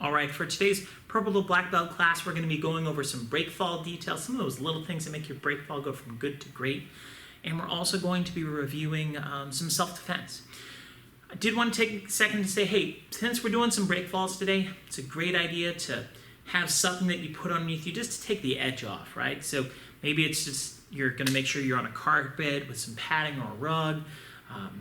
All right, for today's Purple to Black Belt class, we're going to be going over some breakfall details, some of those little things that make your breakfall go from good to great. And we're also going to be reviewing some self-defense. I did want to take a second to say, hey, since we're doing some breakfalls today, it's a great idea to have something that you put underneath you just to take the edge off, right? So maybe it's just you're going to make sure you're on a carpet with some padding or a rug.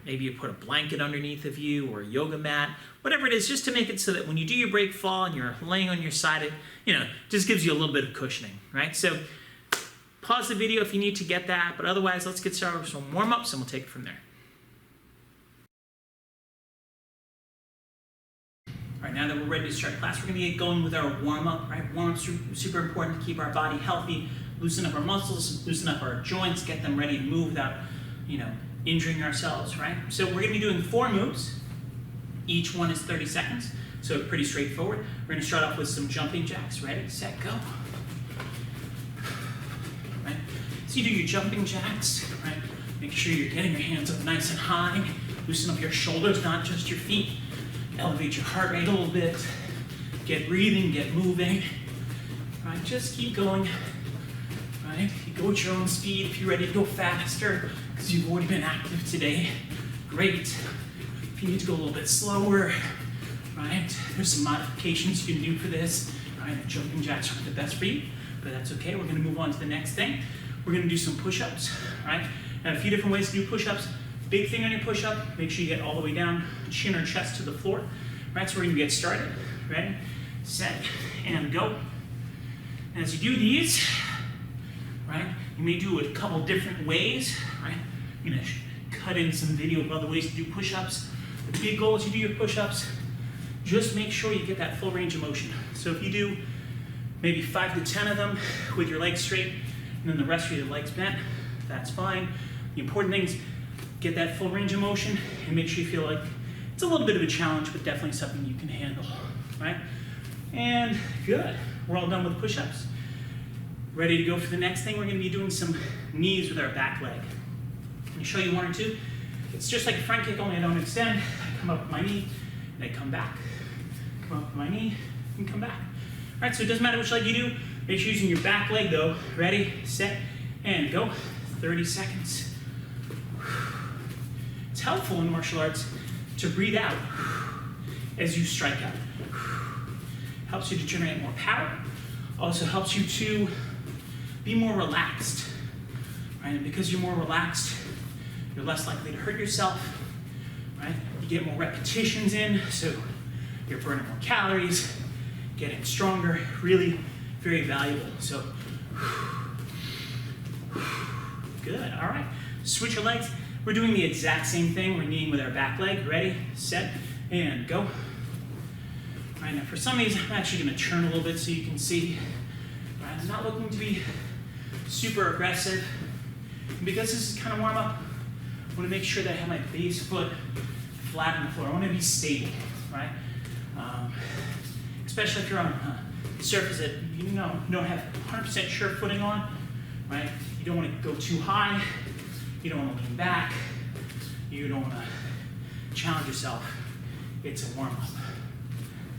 Maybe you put a blanket underneath of you or a yoga mat, whatever it is, just to make it so that when you do your breakfall and you're laying on your side, it just gives you a little bit of cushioning, right? So pause the video if you need to get that, but otherwise let's get started with some warm-ups and we'll take it from there. All right, now that we're ready to start class, we're going to get going with our warm-up, right? Warm-up's super important to keep our body healthy, loosen up our muscles, loosen up our joints, get them ready to move without, injuring ourselves, right? So we're going to be doing 4 moves. Each one is 30 seconds, so pretty straightforward. We're going to start off with some jumping jacks. Ready, set, go. Right? So you do your jumping jacks, right? Make sure you're getting your hands up nice and high. Loosen up your shoulders, not just your feet. Elevate your heart rate a little bit. Get breathing, get moving. Right? Just keep going. Right? You go at your own speed if you're ready to go faster because you've already been active today. Great. If you need to go a little bit slower, right? There's some modifications you can do for this. Right? Jumping jacks aren't the best for you, but that's okay. We're going to move on to the next thing. We're going to do some push-ups, right? And a few different ways to do push-ups. Big thing on your push-up, make sure you get all the way down, chin or chest to the floor. Right, so we're going to get started. Ready, set, and go. And as you do these, right, you may do it a couple different ways, right? I'm going to cut in some video of other ways to do push-ups. The big goal as you do your push-ups, just make sure you get that full range of motion. So if you do maybe 5 to 10 of them with your legs straight, and then the rest with your legs bent, that's fine. The important thing is get that full range of motion and make sure you feel like it's a little bit of a challenge, but definitely something you can handle, right? And good. We're all done with push-ups. Ready to go for the next thing. We're going to be doing some knees with our back leg. Let me show you 1 or 2. It's just like a front kick, only I don't extend. I come up with my knee, and I come back. Come up with my knee, and come back. All right, so it doesn't matter which leg you do. Make sure you're using your back leg, though. Ready, set, and go. 30 seconds. It's helpful in martial arts to breathe out as you strike out. Helps you to generate more power. Also helps you to be more relaxed. Right? And because you're more relaxed, you're less likely to hurt yourself. Right? You get more repetitions in, so you're burning more calories, getting stronger. Really very valuable. So good. All right. Switch your legs. We're doing the exact same thing. We're kneeing with our back leg. Ready, set, and go. All right, now for some of these, I'm actually going to turn a little bit so you can see. All right, I'm not looking to be super aggressive. And because this is kind of warm up, I want to make sure that I have my base foot flat on the floor. I want to be stable, right? Especially if you're on a surface that you don't have 100% sure footing on, right? You don't want to go too high. You don't want to lean back. You don't want to challenge yourself. It's a warm-up.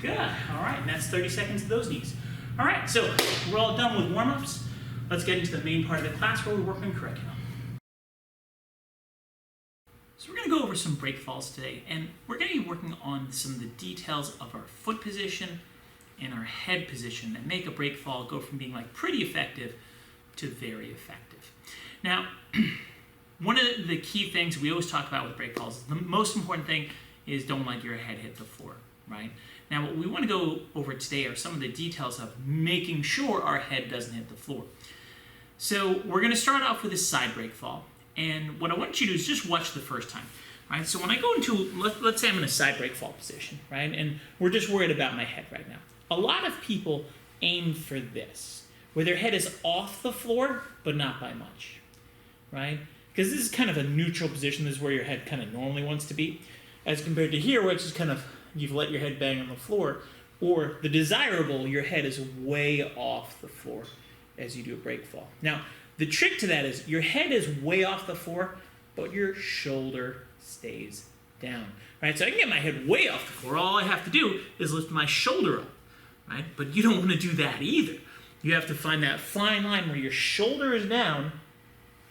Good. All right, and that's 30 seconds of those knees. All right, so we're all done with warm-ups. Let's get into the main part of the class where we work on curriculum. So we're going to go over some breakfalls today, and we're going to be working on some of the details of our foot position and our head position that make a breakfall go from being like pretty effective to very effective. Now, one of the key things we always talk about with breakfalls is the most important thing is don't let your head hit the floor, right? Now, what we want to go over today are some of the details of making sure our head doesn't hit the floor. So we're going to start off with a side breakfall, and what I want you to do is just watch the first time, right? So when I go into, let's say I'm in a side breakfall position, right? And we're just worried about my head right now. A lot of people aim for this, where their head is off the floor, but not by much, right? Because this is kind of a neutral position. This is where your head kind of normally wants to be, as compared to here, which is kind of, you've let your head bang on the floor, or the desirable, your head is way off the floor as you do a breakfall. Now, the trick to that is your head is way off the floor, but your shoulder stays down, right? So I can get my head way off the floor. All I have to do is lift my shoulder up, right? But you don't want to do that either. You have to find that fine line where your shoulder is down,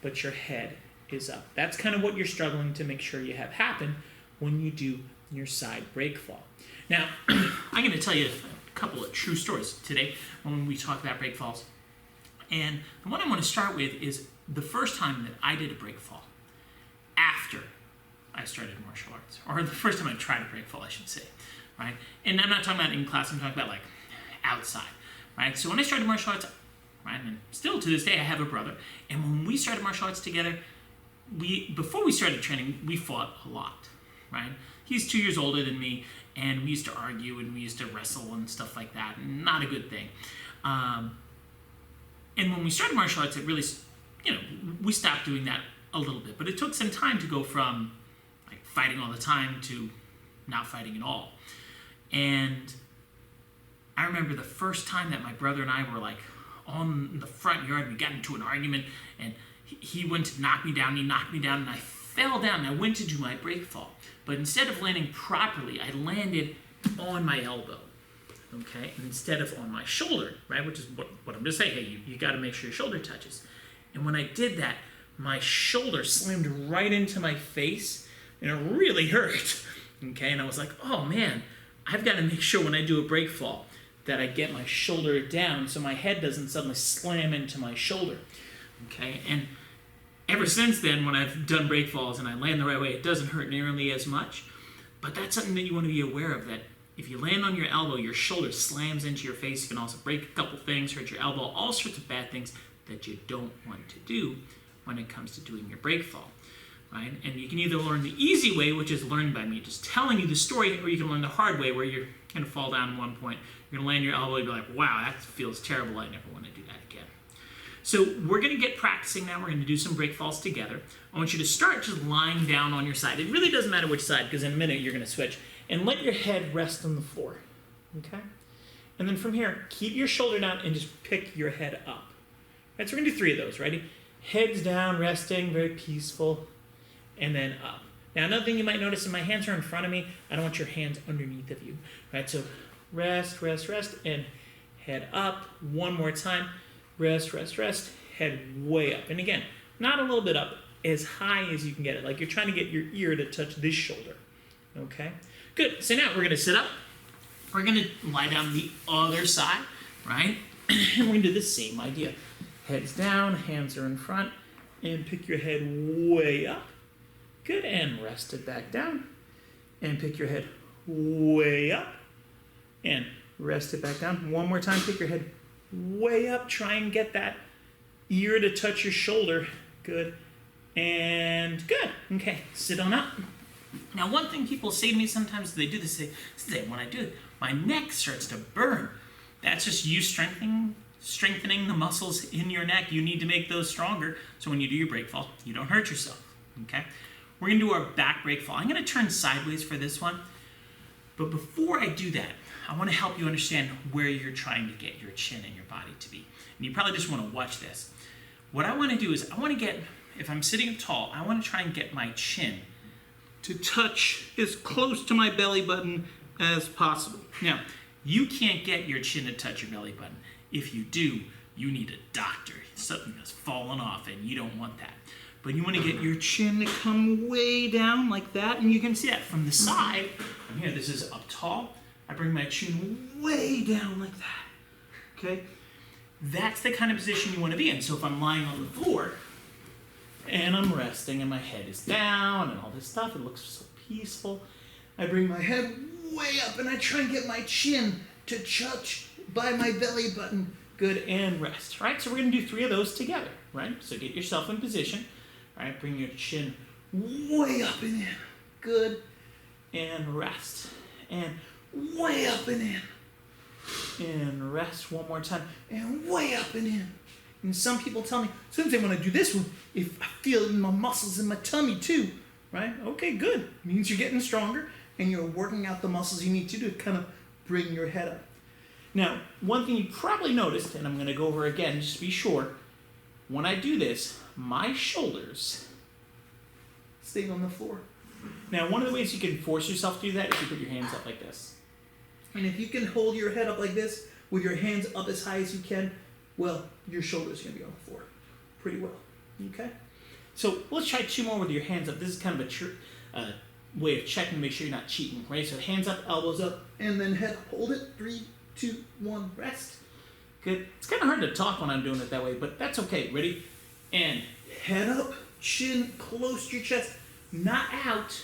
but your head is up. That's kind of what you're struggling to make sure you have happen when you do your side break fall. Now, I'm going to tell you a couple of true stories today when we talk about break falls. And the one I want to start with is the first time that I did a break fall after I started martial arts, or the first time I tried a break fall, I should say, right? And I'm not talking about in class, I'm talking about like outside, right? So when I started martial arts, right, and still to this day I have a brother, and when we started martial arts together, before we started training, we fought a lot, right? He's 2 years older than me, and we used to argue and we used to wrestle and stuff like that, and not a good thing. And when we started martial arts, it really, we stopped doing that a little bit, but it took some time to go from like fighting all the time to not fighting at all. And I remember the first time that my brother and I were like on the front yard, we got into an argument, and he went to knock me down, he knocked me down, and I fell down, and I went to do my break fall. But instead of landing properly, I landed on my elbow, okay? And instead of on my shoulder, right, which is what I'm just saying, hey, you got to make sure your shoulder touches. And when I did that, my shoulder slammed right into my face, and it really hurt, okay? And I was like, oh man, I've got to make sure when I do a break fall that I get my shoulder down so my head doesn't suddenly slam into my shoulder, okay? And ever since then, when I've done break falls and I land the right way, it doesn't hurt nearly as much. But that's something that you want to be aware of, that if you land on your elbow, your shoulder slams into your face. You can also break a couple things, hurt your elbow, all sorts of bad things that you don't want to do when it comes to doing your break fall, right? And you can either learn the easy way, which is learned by me just telling you the story, or you can learn the hard way, where you're going to fall down at one point, you're going to land your elbow, and be like, wow, that feels terrible, I never want to do that again. So we're going to get practicing now. We're going to do some break falls together. I want you to start just lying down on your side. It really doesn't matter which side, because in a minute you're going to switch. And let your head rest on the floor, okay? And then from here, keep your shoulder down and just pick your head up. Right, so we're going to do 3 of those. Ready? Heads down, resting, very peaceful, and then up. Now, another thing you might notice is my hands are in front of me. I don't want your hands underneath of you. Right, so rest, rest, rest, and head up. One more time. Rest, rest, rest, head way up. And again, not a little bit up, as high as you can get it. Like you're trying to get your ear to touch this shoulder. Okay? Good. So now we're going to sit up. We're going to lie down the other side, right? And we're going to do the same idea. Heads down, hands are in front, and pick your head way up. Good. And rest it back down. And pick your head way up. And rest it back down. One more time, pick your head way up. Try and get that ear to touch your shoulder. Good. And good. Okay, sit on up. Now, one thing people say to me sometimes, they do this, they say, when I do it, my neck starts to burn. That's just you strengthening the muscles in your neck. You need to make those stronger, so when you do your break fall, you don't hurt yourself, okay? We're going to do our back break fall. I'm going to turn sideways for this one, but before I do that, I want to help you understand where you're trying to get your chin and your body to be. And you probably just want to watch this. What I want to do is I want to get, if I'm sitting up tall, I want to try and get my chin to touch as close to my belly button as possible. Now, you can't get your chin to touch your belly button. If you do, you need a doctor. Something has fallen off and you don't want that. But you want to get your chin to come way down like that, and you can see that from the side. From here, this is up tall. I bring my chin way down like that, okay? That's the kind of position you want to be in. So if I'm lying on the floor and I'm resting and my head is down and all this stuff, it looks so peaceful. I bring my head way up and I try and get my chin to touch by my belly button. Good, and rest, right? So we're going to do 3 of those together, right? So get yourself in position, right? Bring your chin way up and in. Good, and rest. And way up and in. And rest one more time. And way up and in. And some people tell me, Sensei, when I do this one, if I feel it in my muscles in my tummy too, right? Okay, good. Means you're getting stronger and you're working out the muscles you need to kind of bring your head up. Now, one thing you probably noticed, and I'm going to go over again just to be sure, when I do this, my shoulders stay on the floor. Now, one of the ways you can force yourself to do that is you put your hands up like this. And if you can hold your head up like this with your hands up as high as you can, well, your shoulders are going to be on the floor pretty well. Okay? So let's try 2 more with your hands up. This is kind of a way of checking to make sure you're not cheating. Right? So hands up, elbows up, And then head up. Hold it. 3, 2, 1, rest. good. It's kind of hard to talk when I'm doing it that way, but that's okay. Ready? And Head up, chin close to your chest, not out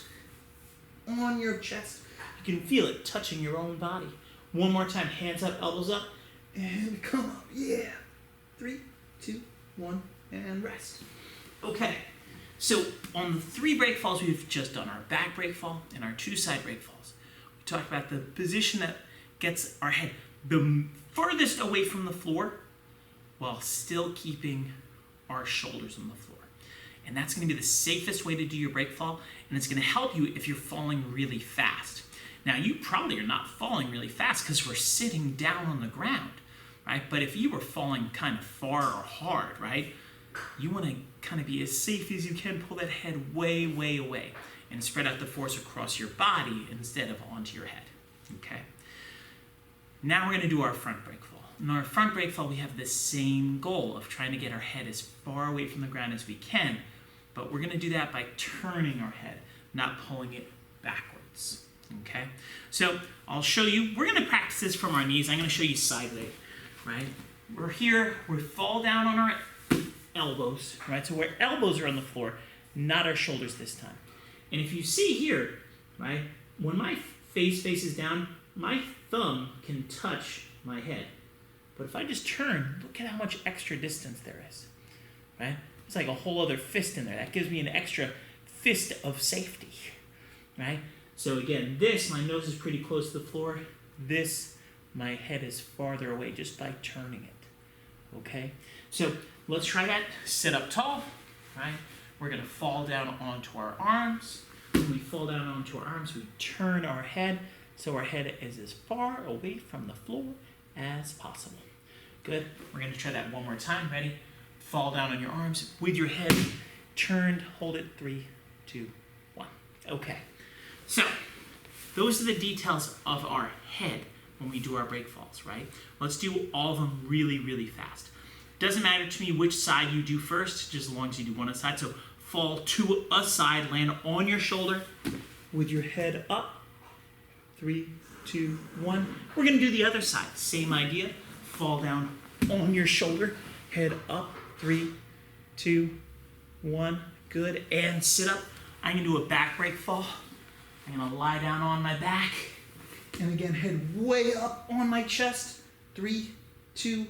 on your chest. you can feel it touching your own body. One more time. Hands up, elbows up. And come up. Yeah. 3, 2, 1, and rest. Okay. So on the 3 break falls we've just done, our back break fall and our 2 side break falls. We talked about the position that gets our head the furthest away from the floor while still keeping our shoulders on the floor. And that's going to be the safest way to do your break fall, and it's going to help you if you're falling really fast. Now, you probably are not falling really fast because we're sitting down on the ground, right? But if you were falling kind of far or hard, right, you want to kind of be as safe as you can. Pull that head way, way away and spread out the force across your body instead of onto your head, okay? Now we're going to do our front break fall. In our front break fall, we have the same goal of trying to get our head as far away from the ground as we can, but we're going to do that by turning our head, not pulling it backwards, okay? So I'll show you. We're going to practice this from our knees. I'm going to show you side leg, right? We're here. We fall down on our elbows, right? So our elbows are on the floor, not our shoulders this time. And if you see here, right, when my face faces down, my thumb can touch my head. But if I just turn, look at how much extra distance there is, right? It's like a whole other fist in there. That gives me an extra fist of safety, right? So again, this, my nose is pretty close to the floor. This, my head is farther away just by turning it, okay? So let's try that. Sit up tall, right? We're gonna fall down onto our arms. When we fall down onto our arms, we turn our head so our head is as far away from the floor as possible. Good. We're going to try that one more time. Ready? Fall down on your arms with your head turned. Hold it. 3, 2, 1. Okay. So those are the details of our head when we do our break falls, right? Let's do all of them really, really fast. Doesn't matter to me which side you do first, just as long as you do one side. So fall to a side, land on your shoulder with your head up. 3, 2, 1. We're going to do the other side. Same idea. Fall down on your shoulder. Head up. 3, 2, 1. Good. And sit up. I'm going to do a back break fall. I'm going to lie down on my back. And again, head way up on my chest. 3, 2,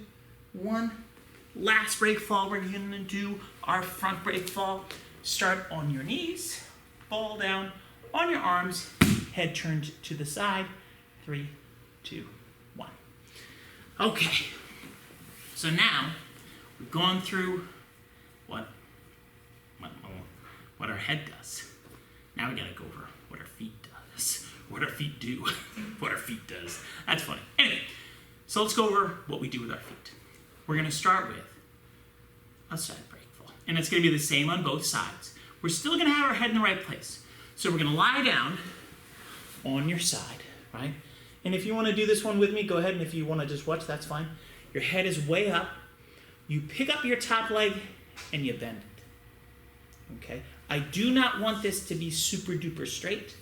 1. Last break fall, we're going to do our front break fall. Start on your knees. Fall down on your arms. Head turned to the side. 3, 2, 1. Okay. So now we've gone through what our head does. Now we gotta go over what our feet does. What our feet do. What our feet does. That's funny. Anyway, so let's go over what we do with our feet. We're gonna start with a side break fall. And it's gonna be the same on both sides. We're still gonna have our head in the right place. So we're gonna lie down on your side, right? And if you want to do this one with me, go ahead. And if you want to just watch, that's fine. Your head is way up. You pick up your top leg and you bend it, okay? I do not want this to be super duper straight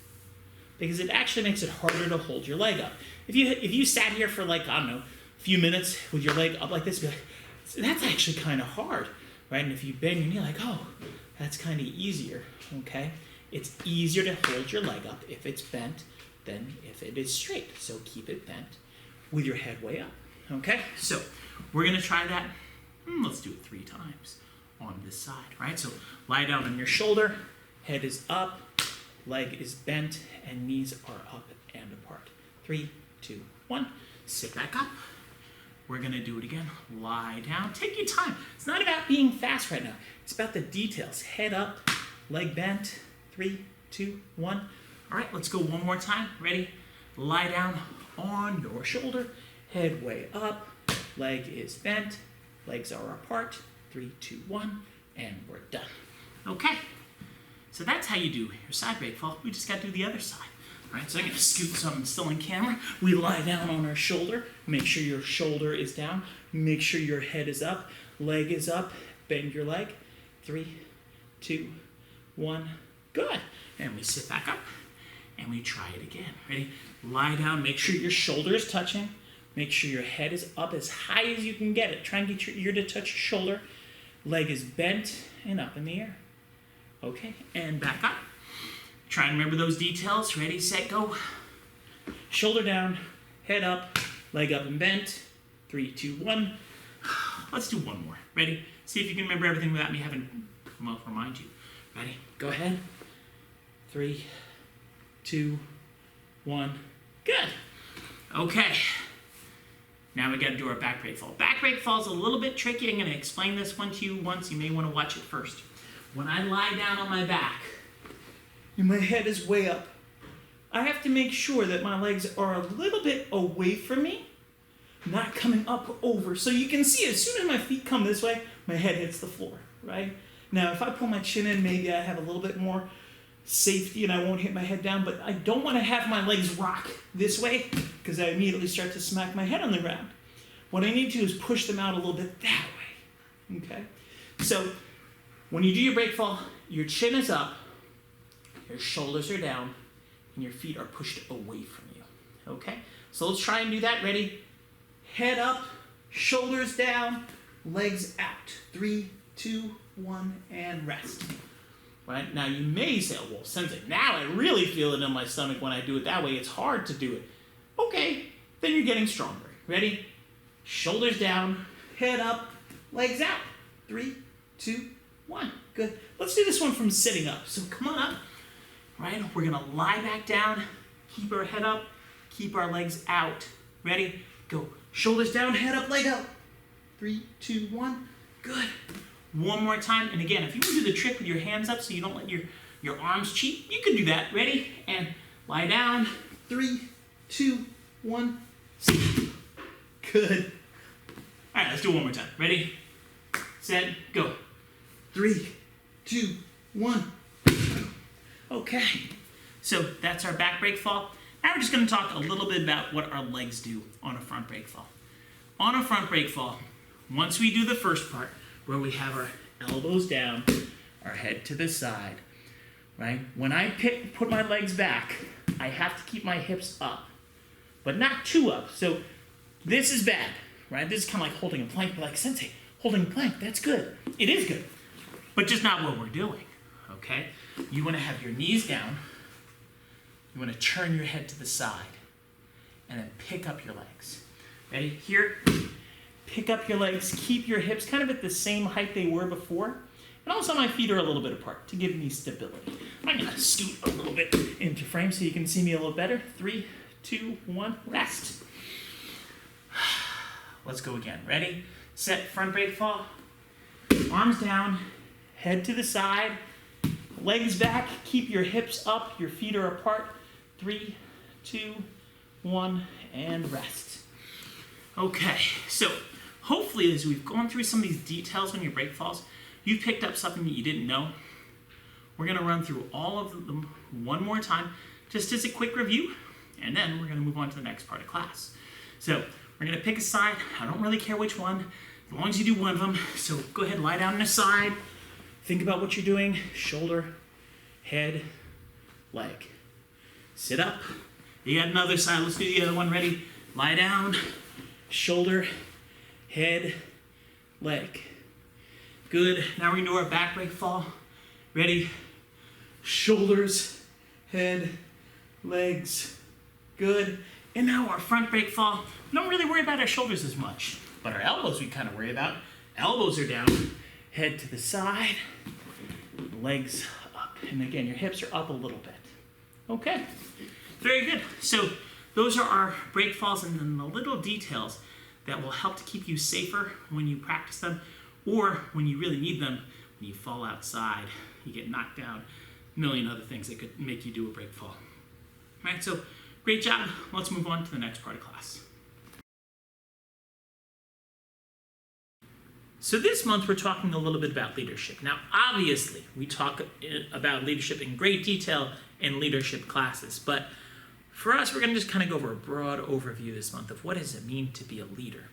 because it actually makes it harder to hold your leg up. If you sat here for like, I don't know, a few minutes with your leg up like this, be like, that's actually kind of hard, right? And if you bend your knee, like, oh, that's kind of easier, okay? It's easier to hold your leg up if it's bent than if it is straight. So keep it bent with your head way up. Okay? So we're going to try that. Let's do it 3 times on this side, right? So lie down on your shoulder, head is up, leg is bent, and knees are up and apart. 3, 2, 1. Sit back up. We're going to do it again. Lie down. Take your time. It's not about being fast right now. It's about the details. Head up, leg bent. 3, 2, 1. All right, let's go one more time. Ready? Lie down on your shoulder. Head way up. Leg is bent. Legs are apart. 3, 2, 1. And we're done. Okay. So that's how you do your side break fall. We just got to do the other side. All right, so I'm gonna scoot so I'm still in camera. We lie down on our shoulder. Make sure your shoulder is down. Make sure your head is up, leg is up. Bend your leg. 3, 2, 1. Good. And we sit back up and we try it again. Ready? Lie down. Make sure your shoulder is touching. Make sure your head is up as high as you can get it. Try and get your ear to touch your shoulder. Leg is bent and up in the air. Okay, and back up. Try and remember those details. Ready, set, go. Shoulder down, head up, leg up and bent. 3, 2, 1. Let's do one more. Ready? See if you can remember everything without me having to remind you. Ready? Go ahead. 3, 2, 1. Good. Okay. Now we got to do our back break fall. Back break fall is a little bit tricky. I'm going to explain this one to you once. You may want to watch it first. When I lie down on my back, and my head is way up, I have to make sure that my legs are a little bit away from me, not coming up over. So you can see as soon as my feet come this way, my head hits the floor, right? Now, if I pull my chin in, maybe I have a little bit more safety and I won't hit my head down, but I don't want to have my legs rock this way because I immediately start to smack my head on the ground. What I need to do is push them out a little bit that way, okay? So when you do your break fall, your chin is up, your shoulders are down, and your feet are pushed away from you, okay? So let's try and do that. Ready? Head up, shoulders down, legs out. 3, 2, 1, and rest. Right? Now you may say, oh, well, Sensei, now I really feel it in my stomach when I do it that way. It's hard to do it. Okay, then you're getting stronger. Ready? Shoulders down, head up, legs out. 3, 2, 1. Good. Let's do this one from sitting up. So come on up. Right? We're going to lie back down, keep our head up, keep our legs out. Ready? Go. Shoulders down, head up, leg out. 3, 2, 1. Good. One more time. And again, if you want to do the trick with your hands up so you don't let your arms cheat, you can do that. Ready? And lie down. 3, 2, 1. Good. All right, let's do it one more time. Ready? Set, go. 3, 2, 1. Okay. So that's our back break fall. Now we're just going to talk a little bit about what our legs do on a front break fall. On a front break fall, once we do the first part, where we have our elbows down, our head to the side, right? When I put my legs back, I have to keep my hips up, but not too up. So this is bad, right? This is kind of like holding a plank. Like, Sensei, holding a plank, that's good. It is good, but just not what we're doing, okay? You want to have your knees down. You want to turn your head to the side and then pick up your legs. Ready? Here. Pick up your legs, keep your hips kind of at the same height they were before. And also my feet are a little bit apart to give me stability. I'm going to scoot a little bit into frame so you can see me a little better. 3, 2, 1, rest. Let's go again. Ready? Set, front break fall. Arms down, head to the side, legs back, keep your hips up, your feet are apart. 3, 2, 1, and rest. Okay, so hopefully as we've gone through some of these details on your break falls, you picked up something that you didn't know. We're going to run through all of them one more time, just as a quick review, and then we're going to move on to the next part of class. So we're going to pick a side. I don't really care which one, as long as you do one of them. So go ahead, lie down on a side. Think about what you're doing. Shoulder, head, leg. Sit up. You got another side. Let's do the other one. Ready? Lie down. Shoulder, head, leg. Good. Now we're going to do our back break fall. Ready? Shoulders, head, legs. Good. And now our front break fall. We don't really worry about our shoulders as much, but our elbows we kind of worry about. Elbows are down, head to the side, legs up. And again, your hips are up a little bit. Okay. Very good. So those are our break falls and then the little details that will help to keep you safer when you practice them or when you really need them, when you fall outside, you get knocked down, a million other things that could make you do a break fall. All right, so great job. Let's move on to the next part of class. So this month we're talking a little bit about leadership. Now obviously we talk about leadership in great detail in leadership classes, but for us, we're going to just kind of go over a broad overview this month of what does it mean to be a leader,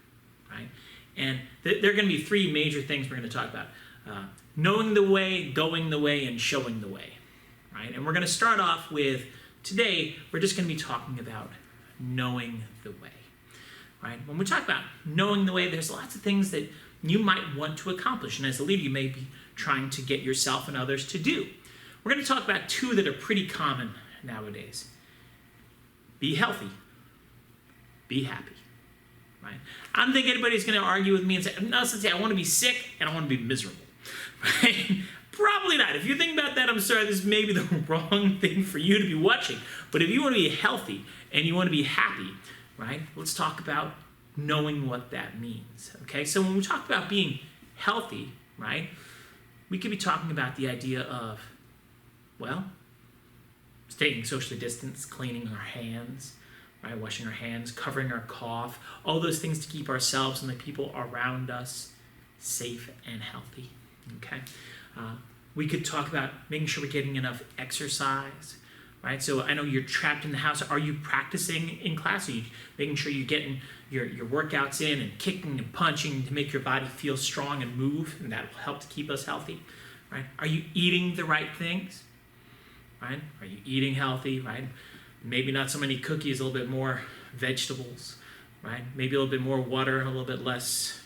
right? And there are going to be three major things we're going to talk about. Knowing the way, going the way, and showing the way, right? And we're going to start off with, today, we're just going to be talking about knowing the way, right? When we talk about knowing the way, there's lots of things that you might want to accomplish. And as a leader, you may be trying to get yourself and others to do. We're going to talk about two that are pretty common nowadays. Be healthy. Be happy. Right? I don't think anybody's going to argue with me and say, no, say, I want to be sick and I want to be miserable. Right? Probably not. If you think about that, I'm sorry, this may be the wrong thing for you to be watching. But if you want to be healthy and you want to be happy, right, let's talk about knowing what that means. Okay? So when we talk about being healthy, right, we could be talking about the idea of, well, staying socially distanced, cleaning our hands, right? Washing our hands, covering our cough, all those things to keep ourselves and the people around us safe and healthy, okay? We could talk about making sure we're getting enough exercise, right? So I know you're trapped in the house. Are you practicing in class? Are you making sure you're getting your workouts in and kicking and punching to make your body feel strong and move, and that will help to keep us healthy, right? Are you eating the right things, right? Are you eating healthy, right? Maybe not so many cookies, a little bit more vegetables, right? Maybe a little bit more water, a little bit less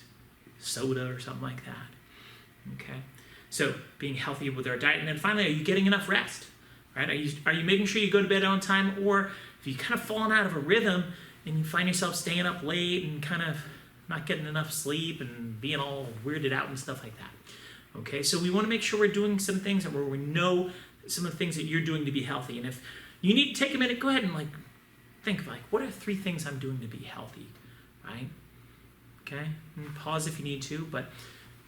soda or something like that, okay? So being healthy with our diet. And then finally, are you getting enough rest, right? Are you making sure you go to bed on time? Or if you've kind of fallen out of a rhythm and you find yourself staying up late and kind of not getting enough sleep and being all weirded out and stuff like that, okay? So we want to make sure we're doing some things where we know some of the things that you're doing to be healthy. And if you need to take a minute, go ahead and think of what are 3 things I'm doing to be healthy, right? Okay, and pause if you need to, but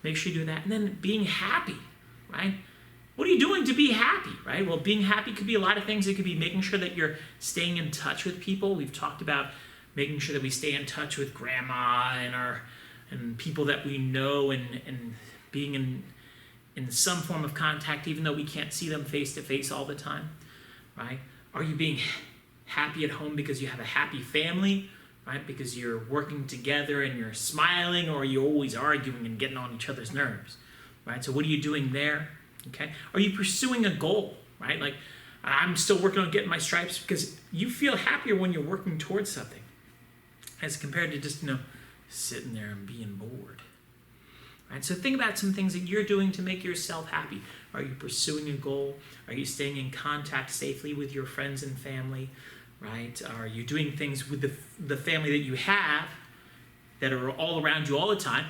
make sure you do that. And then being happy, right? What are you doing to be happy, right? Well, being happy could be a lot of things. It could be making sure that you're staying in touch with people. We've talked about making sure that we stay in touch with grandma and people that we know and being in some form of contact, even though we can't see them face to face all the time, right? Are you being happy at home because you have a happy family, right? Because you're working together and you're smiling, or are you always arguing and getting on each other's nerves, right? So what are you doing there, okay? Are you pursuing a goal, right? I'm still working on getting my stripes, because you feel happier when you're working towards something as compared to just, sitting there and being bored. Right, so think about some things that you're doing to make yourself happy. Are you pursuing a goal? Are you staying in contact safely with your friends and family? Right? Are you doing things with the family that you have that are all around you all the time?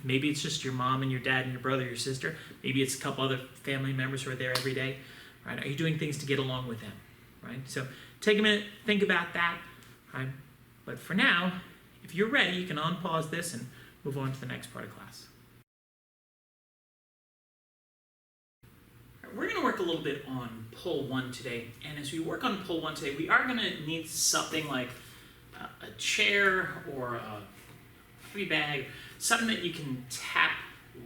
Maybe it's just your mom and your dad and your brother, your sister. Maybe it's a couple other family members who are there every day. Right? Are you doing things to get along with them? Right? So take a minute, think about that. Right? But for now, if you're ready, you can unpause this and move on to the next part of class. We're going to work a little bit on pull 1 today, and as we work on pull 1 today, we are going to need something like a chair or a free bag, something that you can tap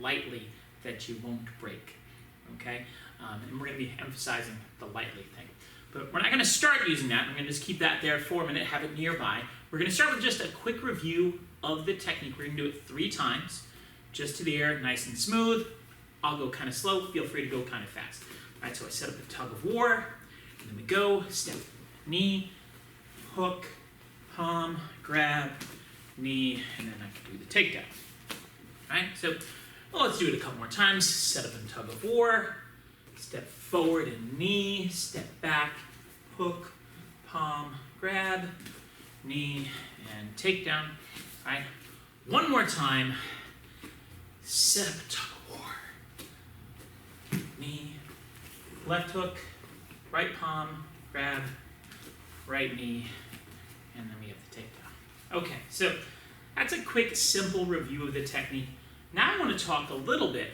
lightly that you won't break, okay? And we're going to be emphasizing the lightly thing. But we're not going to start using that. I'm going to just keep that there for a minute, have it nearby. We're going to start with just a quick review of the technique. We're going to do it 3 times, just to the air, nice and smooth. I'll go kind of slow. Feel free to go kind of fast. All right, so I set up the tug of war, and then we go, step, knee, hook, palm, grab, knee, and then I can do the takedown. All right, so let's do it a couple more times. Set up in tug of war, step forward and knee, step back, hook, palm, grab, knee, and takedown. All right, one more time. Set up a tug of war. Knee, left hook, right palm, grab, right knee, and then we have the takedown. Okay, so that's a quick, simple review of the technique. Now I want to talk a little bit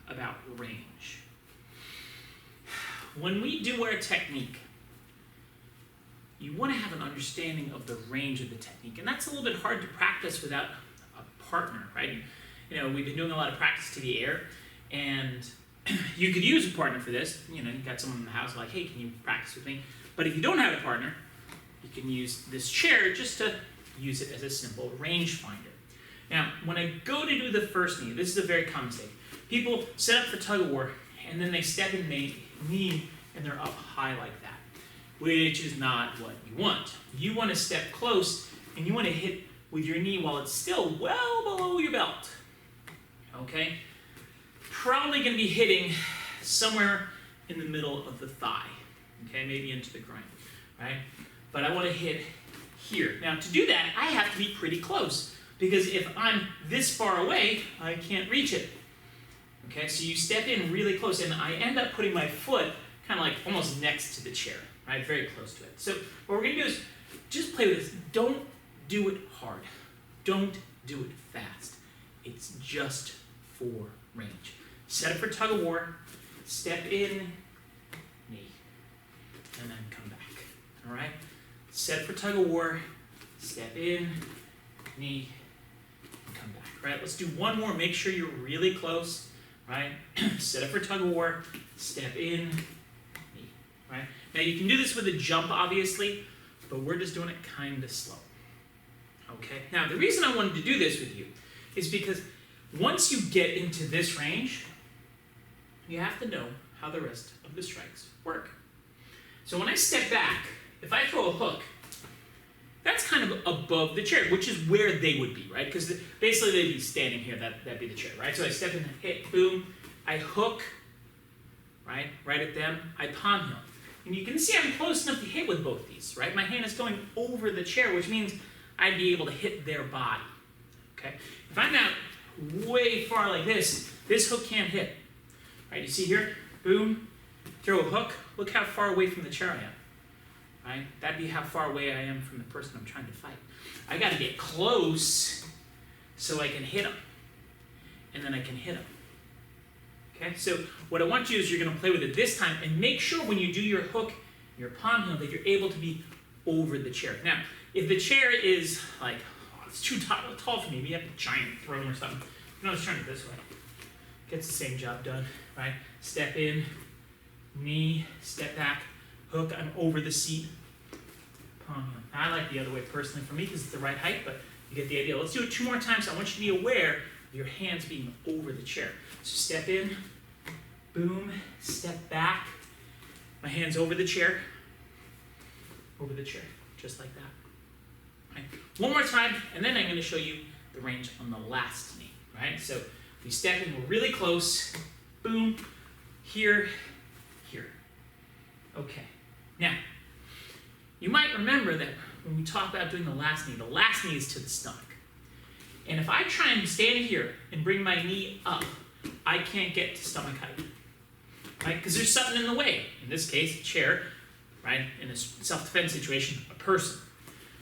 about range. When we do our technique, you want to have an understanding of the range of the technique, and that's a little bit hard to practice without a partner, right? We've been doing a lot of practice to the air, and you could use a partner for this. You got someone in the house like, hey, can you practice with me? But if you don't have a partner, you can use this chair just to use it as a simple rangefinder. Now, when I go to do the first knee, this is a very common mistake. People set up for tug of war, and then they step in knee, and they're up high like that, which is not what you want. You want to step close, and you want to hit with your knee while it's still well below your belt. Okay? Probably going to be hitting somewhere in the middle of the thigh. Okay, maybe into the groin, right? But I want to hit here. Now, to do that, I have to be pretty close, because if I'm this far away, I can't reach it. Okay, so you step in really close, and I end up putting my foot kind of like almost next to the chair, right? Very close to it. So what we're going to do is just play with this. Don't do it hard. Don't do it fast. It's just for range. Set up for tug of war, step in, knee, and then come back. All right? Set for tug of war, step in, knee, and come back. All right? Let's do one more. Make sure you're really close. Right? Set up for tug of war, step in, knee. Right? Now you can do this with a jump, obviously, but we're just doing it kind of slow. Okay? Now the reason I wanted to do this with you is because once you get into this range, you have to know how the rest of the strikes work. So when I step back, if I throw a hook, that's kind of above the chair, which is where they would be, right? Because basically they'd be standing here, that'd be the chair, right? So I step in, hit, boom, I hook, right at them, I palm heel. And you can see I'm close enough to hit with both these, right? My hand is going over the chair, which means I'd be able to hit their body, okay? If I'm out way far like this hook can't hit, right? You see here, boom, throw a hook, look how far away from the chair I am. Right? That'd be how far away I am from the person I'm trying to fight. I got to get close so I can hit them. And then I can hit them. Okay? So what I want you is you're going to play with it this time and make sure when you do your hook, your palm heel, that you're able to be over the chair. Now, if the chair is like, oh, it's too tall for me, maybe you have a giant throne or something. You know, let's turn it this way. Gets the same job done. Right? Step in, knee, step back. Hook, I'm over the seat. Palm heel. I like the other way personally for me because it's the right height, but you get the idea. Let's do it 2 more times. I want you to be aware of your hands being over the chair. So step in, boom, step back. My hands over the chair, just like that. Right. One more time, and then I'm going to show you the range on the last knee. Right? So we step in, we're really close. Boom, here, here. Okay. Now, you might remember that when we talk about doing the last knee is to the stomach. And if I try and stand here and bring my knee up, I can't get to stomach height, right? Because there's something in the way. In this case, a chair, right? In a self-defense situation, a person,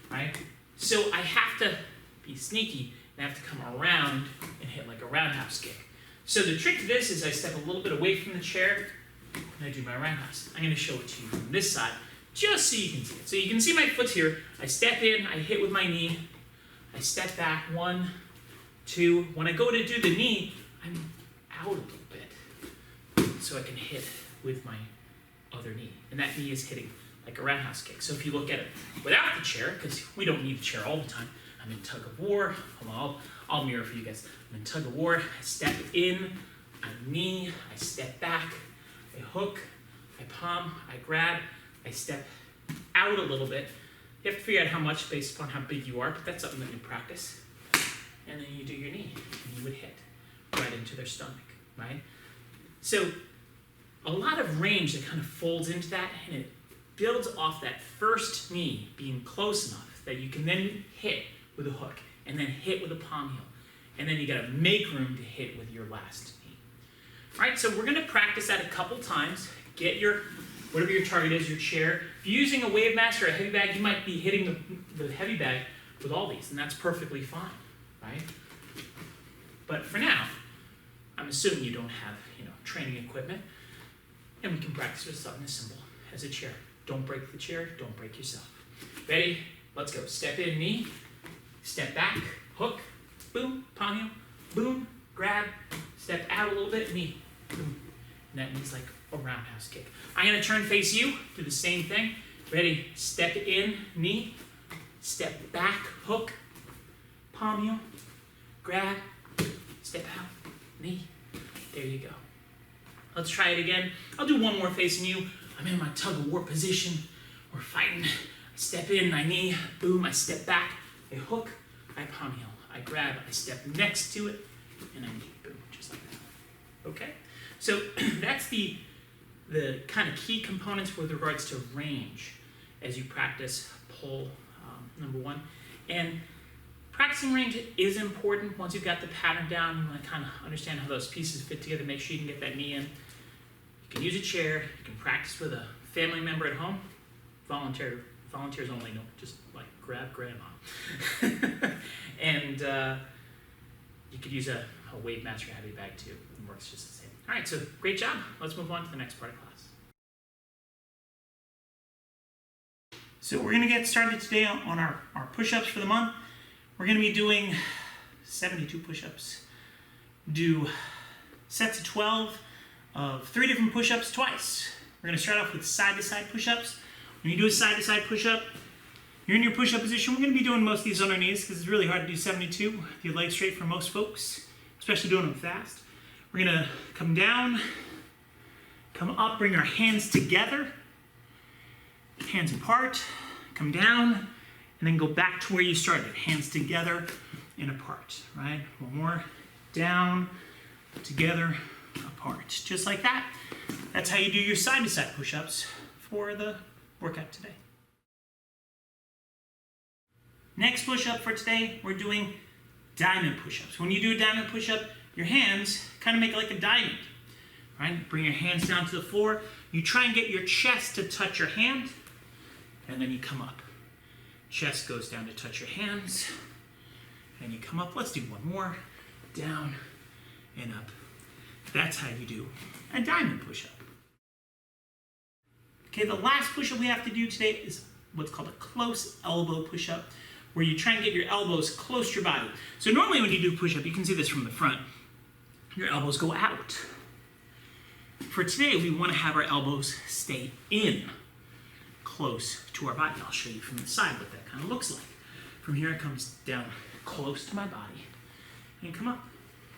right? So I have to be sneaky and I have to come around and hit like a roundhouse kick. So the trick to this is I step a little bit away from the chair, and I do my roundhouse. I'm going to show it to you from this side, just so you can see it. So you can see my foot's here. I step in, I hit with my knee. I step back, 1, 2. When I go to do the knee, I'm out a little bit, so I can hit with my other knee. And that knee is hitting like a roundhouse kick. So if you look at it without the chair, because we don't need the chair all the time, I'm in tug of war. I'll mirror for you guys. I'm in tug of war. I step in, I knee, I step back. I hook, I palm, I grab, I step out a little bit. You have to figure out how much based upon how big you are, but that's something that you practice. And then you do your knee, and you would hit right into their stomach, right? So a lot of range that kind of folds into that, and it builds off that first knee being close enough that you can then hit with a hook, and then hit with a palm heel. And then you gotta make room to hit with your last knee. All right, so we're going to practice that a couple times. Get your, whatever your target is, your chair. If you're using a wave master or a heavy bag, you might be hitting the heavy bag with all these, and that's perfectly fine, right? But for now, I'm assuming you don't have, training equipment, and we can practice with something as simple as a chair. Don't break the chair, don't break yourself. Ready? Let's go. Step in, knee, step back, hook, boom, palm heel, boom, grab, step out a little bit, knee, boom. And that means like a roundhouse kick. I'm going to turn face you, do the same thing, Ready? Step in, knee. Step back, hook. Palm heel. Grab. Step out, knee. There you go. Let's try it again. I'll do one more facing you. I'm in my tug of war position. We're fighting. I step in, my knee. Boom, I step back. I hook. I palm heel. I grab. I step next to it. And I knee. Boom, just like that. Okay? So that's the kind of key components with regards to range as you practice pull number one. And practicing range is important. Once you've got the pattern down, you want to kind of understand how those pieces fit together, make sure you can get that knee in. You can use a chair. You can practice with a family member at home. Volunteers only, no, just like grab grandma. And you could use a Wave Master heavy bag too. It works just the same. All right, so great job. Let's move on to the next part of class. So we're going to get started today on our push-ups for the month. We're going to be doing 72 push-ups. Do sets of 12 of 3 different push-ups twice. We're going to start off with side-to-side push-ups. When you do a side-to-side push-up, you're in your push-up position. We're going to be doing most of these on our knees because it's really hard to do 72 with your legs straight for most folks, especially doing them fast. We're going to come down, come up, bring our hands together, hands apart, come down, and then go back to where you started. Hands together and apart, right? One more. Down, together, apart. Just like that. That's how you do your side-to-side push-ups for the workout today. Next push-up for today, we're doing diamond push-ups. When you do a diamond push-up, your hands kind of make like a diamond, right? Bring your hands down to the floor. You try and get your chest to touch your hand, and then you come up. Chest goes down to touch your hands, and you come up. Let's do one more. Down and up. That's how you do a diamond push-up. Okay, the last push-up we have to do today is what's called a close elbow push-up, where you try and get your elbows close to your body. So normally when you do push-up, you can see this from the front, your elbows go out. For today, we want to have our elbows stay in, close to our body. I'll show you from the side what that kind of looks like. From here, it comes down close to my body and come up.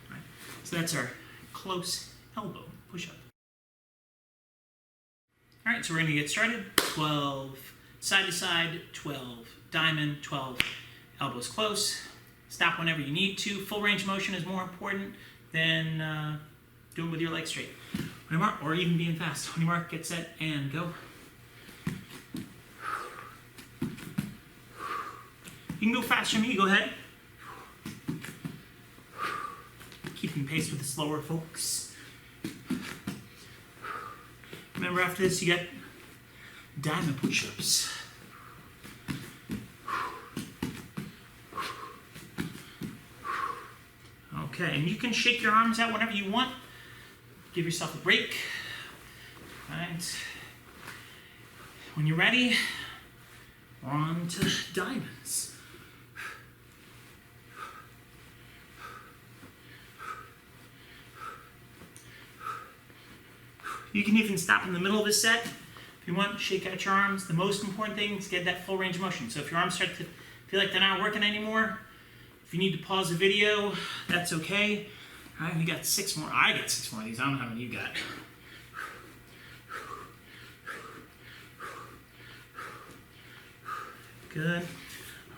Right? So that's our close elbow push-up. All right, so we're going to get started. 12 side to side, 12 diamond, 12 elbows close. Stop whenever you need to. Full range of motion is more important than doing with your legs straight. When you mark, or even being fast. When you mark, get set, and go. You can go faster than me, go ahead. Keeping pace with the slower folks. Remember, after this, you got diamond push-ups. Okay, and you can shake your arms out whenever you want. Give yourself a break. All right. When you're ready, we're on to diamonds. You can even stop in the middle of the set. If you want, shake out your arms. The most important thing is get that full range of motion. So if your arms start to feel like they're not working anymore, if you need to pause the video, that's okay. All right, we got 6 more. I got 6 more of these. I don't know how many you got. Good.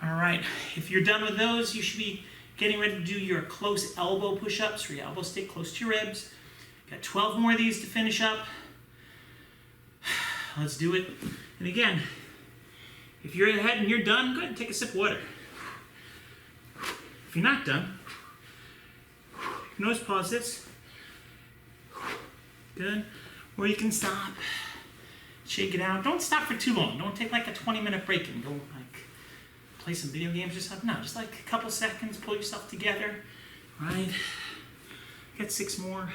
All right, if you're done with those, you should be getting ready to do your close elbow push-ups, where your elbows stay close to your ribs. Got 12 more of these to finish up. Let's do it. And again, if you're ahead and you're done, go ahead and take a sip of water. If you're not done, you can always pause this. Good. Or you can stop, shake it out. Don't stop for too long. Don't take like a 20-minute break and go like play some video games or something. No, just like a couple seconds, pull yourself together, right? Get 6 more.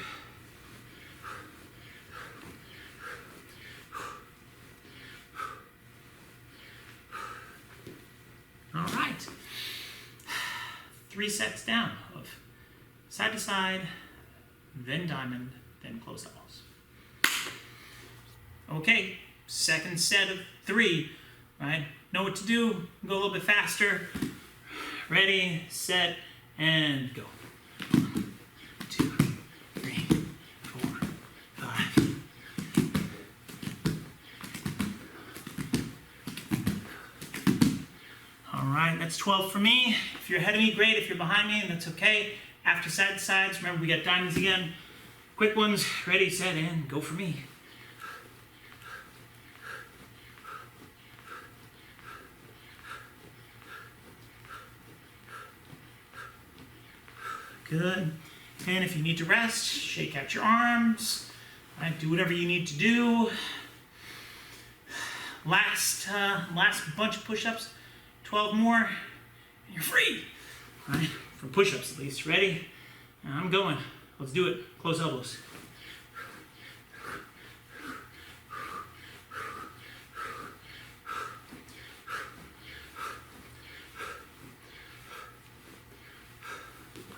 All right. 3 sets down of side to side, then diamond, then closed elbows. Okay, second set of 3, right? Know what to do, go a little bit faster. Ready, set, and go. 1, 2, 3, 4, 5. All right, that's 12 for me. If you're ahead of me, great. If you're behind me, that's okay. After side to sides, remember we got diamonds again. Quick ones, ready, set, and go for me. Good. And if you need to rest, shake out your arms. Right, do whatever you need to do. Last bunch of push-ups. 12 more, and you're free. All right, for push-ups at least. Ready? I'm going. Let's do it. Close elbows.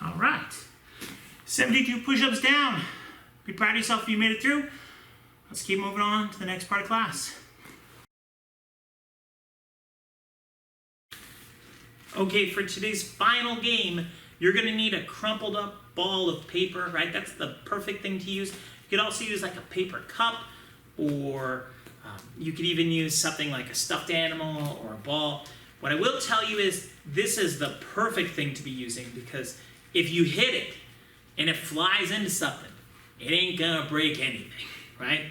All right. 72 push-ups down. Be proud of yourself if you made it through. Let's keep moving on to the next part of class. Okay, for today's final game, you're gonna need a crumpled up ball of paper, right? That's the perfect thing to use. You could also use like a paper cup, or you could even use something like a stuffed animal or a ball. What I will tell you is this is the perfect thing to be using, because if you hit it and it flies into something, it ain't gonna break anything, right?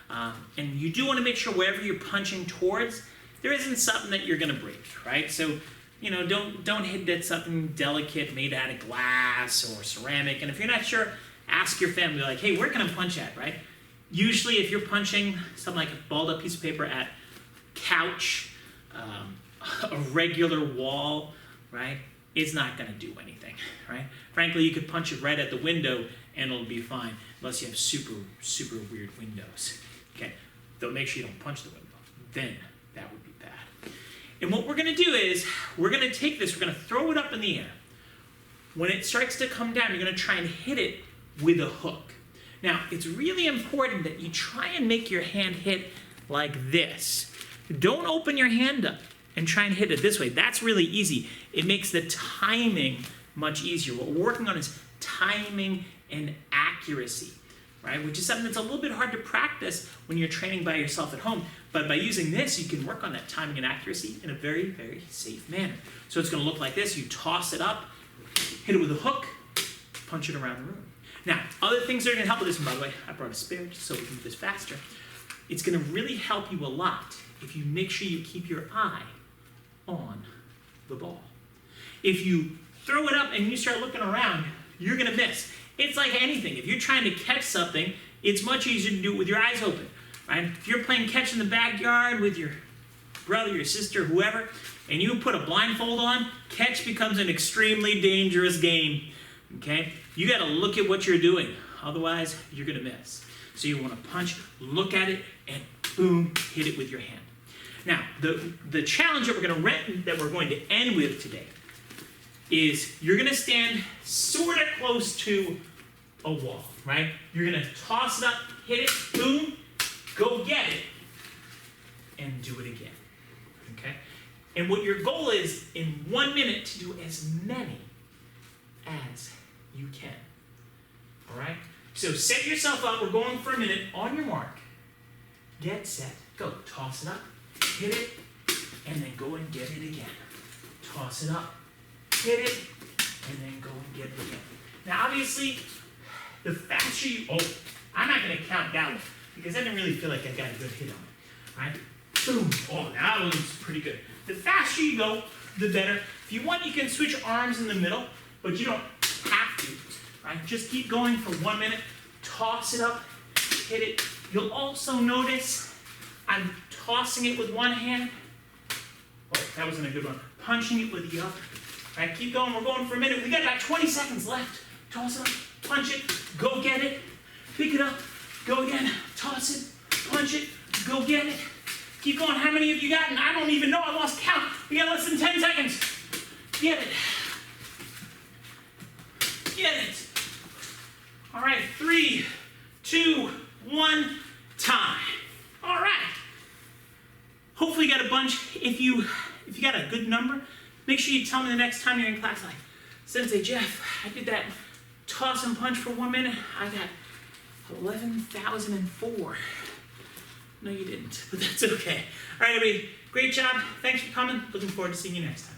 And you do wanna make sure wherever you're punching towards, there isn't something that you're gonna break, right? So, you know, don't hit at something delicate made out of glass or ceramic. And if you're not sure, ask your family, like, hey, where can I punch at, right? Usually if you're punching something like a balled up piece of paper at couch, a regular wall, right, it's not gonna do anything, right? Frankly, you could punch it right at the window and it'll be fine, unless you have super, super weird windows, okay? Though make sure you don't punch the window, then that would be bad. And what we're gonna do is, we're gonna take this, we're gonna throw it up in the air. When it starts to come down, you're gonna try and hit it with a hook. Now, it's really important that you try and make your hand hit like this. Don't open your hand up and try and hit it this way. That's really easy. It makes the timing much easier. What we're working on is timing and accuracy, right? Which is something that's a little bit hard to practice when you're training by yourself at home. But by using this, you can work on that timing and accuracy in a very, very safe manner. So it's gonna look like this. You toss it up, hit it with a hook, punch it around the room. Now, other things that are gonna help with this, and by the way, I brought a spare just so we can do this faster. It's gonna really help you a lot if you make sure you keep your eye on the ball. If you throw it up and you start looking around, you're gonna miss. It's like anything. If you're trying to catch something, it's much easier to do it with your eyes open, right? If you're playing catch in the backyard with your brother, your sister, whoever, and you put a blindfold on, catch becomes an extremely dangerous game, okay? You gotta look at what you're doing, otherwise you're gonna miss. So you wanna punch, look at it, and boom, hit it with your hand. Now, the challenge that we're going to end with today is you're gonna stand sort of close to a wall, right? You're gonna toss it up, hit it, boom, go get it, and do it again, okay? And what your goal is, in 1 minute, to do as many as you can, all right? So set yourself up, we're going for a minute, on your mark, get set, go. Toss it up, hit it, and then go and get it again. Toss it up, hit it, and then go and get it again. Now obviously, the faster you, I'm not gonna count that one, because I didn't really feel like I got a good hit on it, right? Boom, that one was pretty good. The faster you go, the better. If you want, you can switch arms in the middle, but you don't have to, right? Just keep going for 1 minute, toss it up, hit it. You'll also notice I'm tossing it with one hand. That wasn't a good one. Punching it with the other. All right, keep going, we're going for a minute. We got about 20 seconds left. Toss it up, punch it, go get it, pick it up, go again, toss it, punch it, go get it. Keep going, how many have you gotten? I don't even know, I lost count. We got less than 10 seconds. Get it. Get it. All right, 3, 2, 1, time. All right. Hopefully bunch. If you got a good number, make sure you tell me the next time you're in class, like, Sensei Jeff, I did that toss and punch for 1 minute. I got 11,004. No, you didn't, but that's okay. All right, everybody, great job. Thanks for coming. Looking forward to seeing you next time.